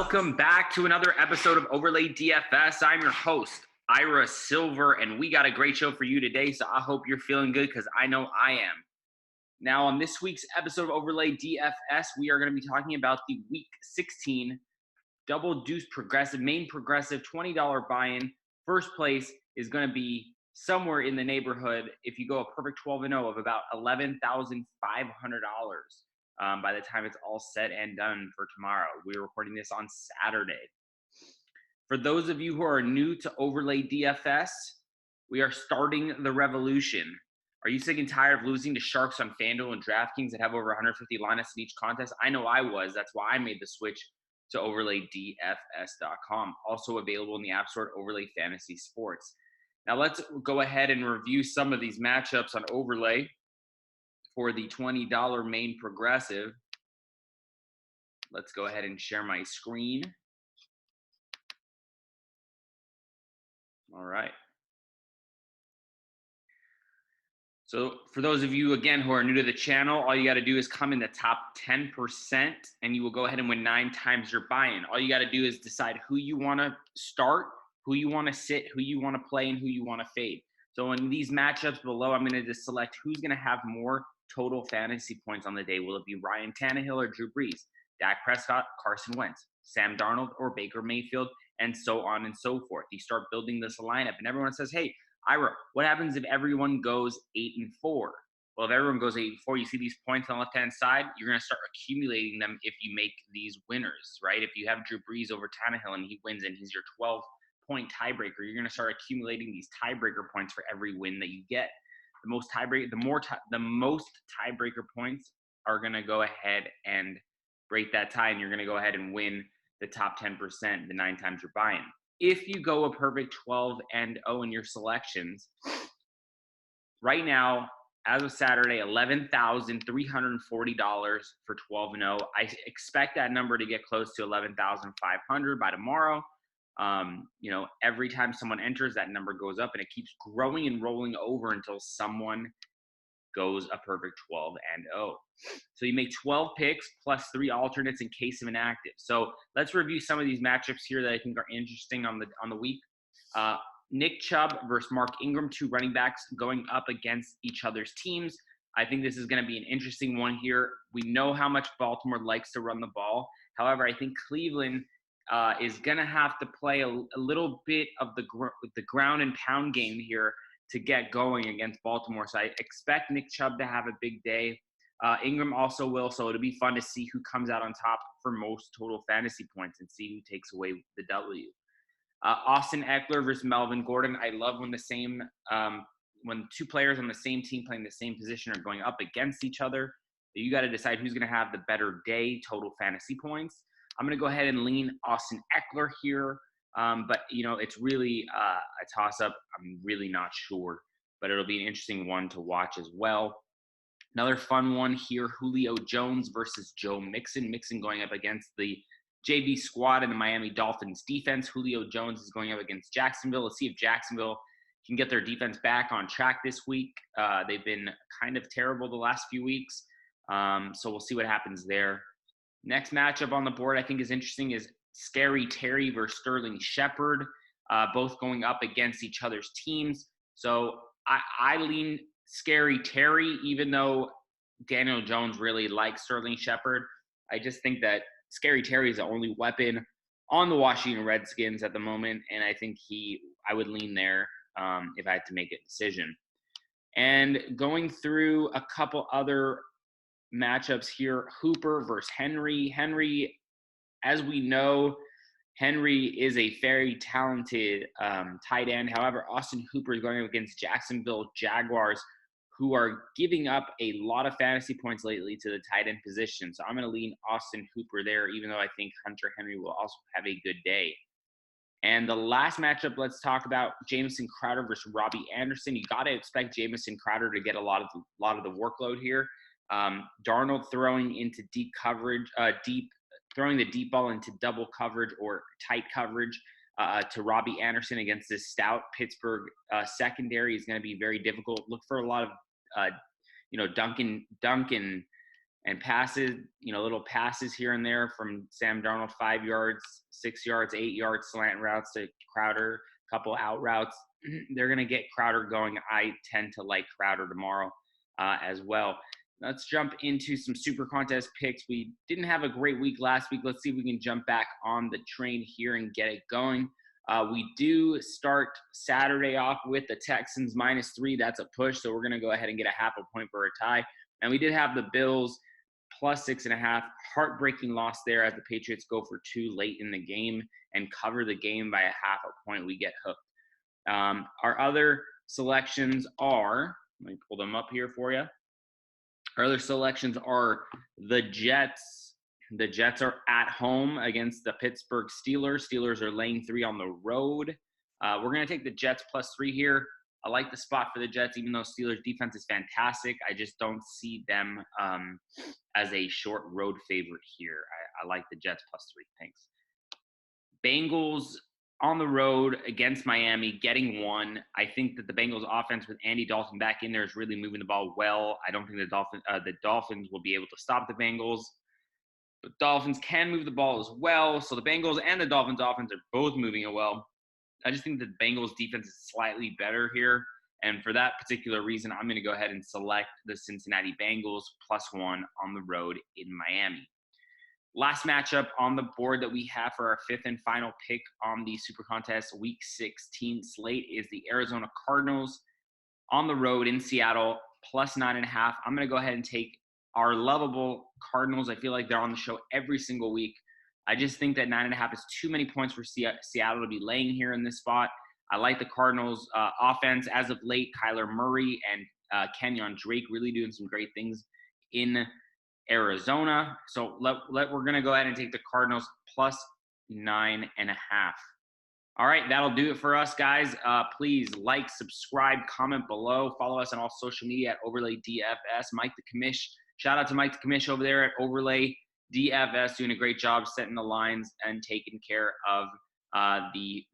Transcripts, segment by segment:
Welcome back to another episode of Overlay DFS. I'm your host, Ira Silver, and we got a great show for you today, so I hope you're feeling good because I know I am. Now, on this week's episode of Overlay DFS, we are going to be talking about the Week 16 Double Deuce Progressive, main progressive, $20 buy-in. First place is going to be somewhere in the neighborhood, if you go a perfect 12-0, of about $11,500. By the time it's all said and done for tomorrow. We're recording this on Saturday. For those of you who are new to Overlay DFS, we are starting the revolution. Are you sick and tired of losing to sharks on FanDuel and DraftKings that have over 150 lineups in each contest? I know I was. That's why I made the switch to OverlayDFS.com. Also available in the App Store at Overlay Fantasy Sports. Now let's go ahead and review some of these matchups on Overlay. For the $20 main progressive, let's go ahead and share my screen. All right. So for those of you, again, who are new to the channel, all you got to do is come in the top 10%, and you will go ahead and win 9 times your buy-in. All you got to do is decide who you want to start, who you want to sit, who you want to play, and who you want to fade. So in these matchups below, I'm going to just select who's going to have more total fantasy points on the day. Will it be Ryan Tannehill or Drew Brees, Dak Prescott, Carson Wentz, Sam Darnold or Baker Mayfield, and so on and so forth. You start building this lineup, and everyone says, hey, Ira, what happens if everyone goes 8-4? Well, if everyone goes 8-4, you see these points on the left-hand side, you're going to start accumulating them if you make these winners, right? If you have Drew Brees over Tannehill and he wins and he's your 12-point tiebreaker, you're going to start accumulating these tiebreaker points for every win that you get. The most tiebreaker points are going to go ahead and break that tie, and you're going to go ahead and win the top 10%, the 9 times your buy-in. If you go a perfect 12-0 in your selections, right now, as of Saturday, $11,340 for 12-0. I expect that number to get close to $11,500 by tomorrow. Every time someone enters, that number goes up, and it keeps growing and rolling over until someone goes a perfect 12-0. So you make 12 picks plus 3 alternates in case of inactive. So let's review some of these matchups here that I think are interesting on the week. Nick Chubb versus Mark Ingram, 2 running backs going up against each other's teams. I think this is going to be an interesting one here. We know how much Baltimore likes to run the ball. However, I think Cleveland is going to have to play a little bit of the ground and pound game here to get going against Baltimore. So I expect Nick Chubb to have a big day. Ingram also will, so it'll be fun to see who comes out on top for most total fantasy points and see who takes away the W. Austin Eckler versus Melvin Gordon. I love when when 2 players on the same team playing the same position are going up against each other. You got to decide who's going to have the better day total fantasy points. I'm going to go ahead and lean Austin Eckler here. But, it's really a toss-up. I'm really not sure. But it'll be an interesting one to watch as well. Another fun one here, Julio Jones versus Joe Mixon. Mixon going up against the JV squad and the Miami Dolphins defense. Julio Jones is going up against Jacksonville. Let's see if Jacksonville can get their defense back on track this week. They've been kind of terrible the last few weeks. So we'll see what happens there. Next matchup on the board I think is interesting is Scary Terry versus Sterling Shepard, both going up against each other's teams. So I lean Scary Terry, even though Daniel Jones really likes Sterling Shepard. I just think that Scary Terry is the only weapon on the Washington Redskins at the moment, and I think I would lean there if I had to make a decision. And going through a couple other matchups here, Hooper versus Henry. Henry, as we know, Henry is a very talented tight end. However, Austin Hooper is going up against Jacksonville Jaguars, who are giving up a lot of fantasy points lately to the tight end position. So I'm going to lean Austin Hooper there, even though I think Hunter Henry will also have a good day. And the last matchup, let's talk about Jamison Crowder versus Robbie Anderson. You got to expect Jamison Crowder to get a lot of the workload here. Darnold throwing into deep coverage, throwing the deep ball into double coverage or tight coverage to Robbie Anderson against this stout Pittsburgh secondary is going to be very difficult. Look for a lot of, Duncan And passes, little passes here and there from Sam Darnold, 5 yards, 6 yards, 8 yards, slant routes to Crowder, a couple out routes. They're going to get Crowder going. I tend to like Crowder tomorrow as well. Let's jump into some super contest picks. We didn't have a great week last week. Let's see if we can jump back on the train here and get it going. We do start Saturday off with the Texans -3. That's a push, so we're going to go ahead and get a half a point for a tie. And we did have the Bills +6.5. Heartbreaking loss there as the Patriots go for 2 late in the game and cover the game by a half a point. We get hooked. Our other selections are, let me pull them up here for you. Our other selections are the Jets. The Jets are at home against the Pittsburgh Steelers. Steelers are laying 3 on the road. We're going to take the Jets +3 here. I like the spot for the Jets, even though Steelers defense is fantastic. I just don't see them as a short road favorite here. I like the Jets +3. Thanks. Bengals on the road against Miami, getting 1. I think that the Bengals offense with Andy Dalton back in there is really moving the ball well. I don't think the Dolphins will be able to stop the Bengals. But Dolphins can move the ball as well. So the Bengals and the Dolphins offense are both moving it well. I just think the Bengals defense is slightly better here. And for that particular reason, I'm going to go ahead and select the Cincinnati Bengals +1 on the road in Miami. Last matchup on the board that we have for our 5th and final pick on the Super Contest Week 16 slate is the Arizona Cardinals on the road in Seattle +9.5. I'm going to go ahead and take our lovable Cardinals. I feel like they're on the show every single week. I just think that 9.5 is too many points for Seattle to be laying here in this spot. I like the Cardinals offense as of late. Kyler Murray and Kenyon Drake really doing some great things in Arizona. So we're going to go ahead and take the Cardinals +9.5. All right, that'll do it for us, guys. Please like, subscribe, comment below. Follow us on all social media at Overlay DFS. Mike the Commish. Shout out to Mike the Commish over there at Overlay DFS, doing a great job setting the lines and taking care of the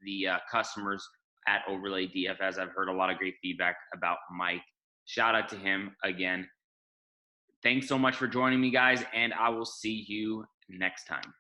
customers at Overlay DFS. I've heard a lot of great feedback about Mike. Shout out to him again. Thanks so much for joining me, guys, and I will see you next time.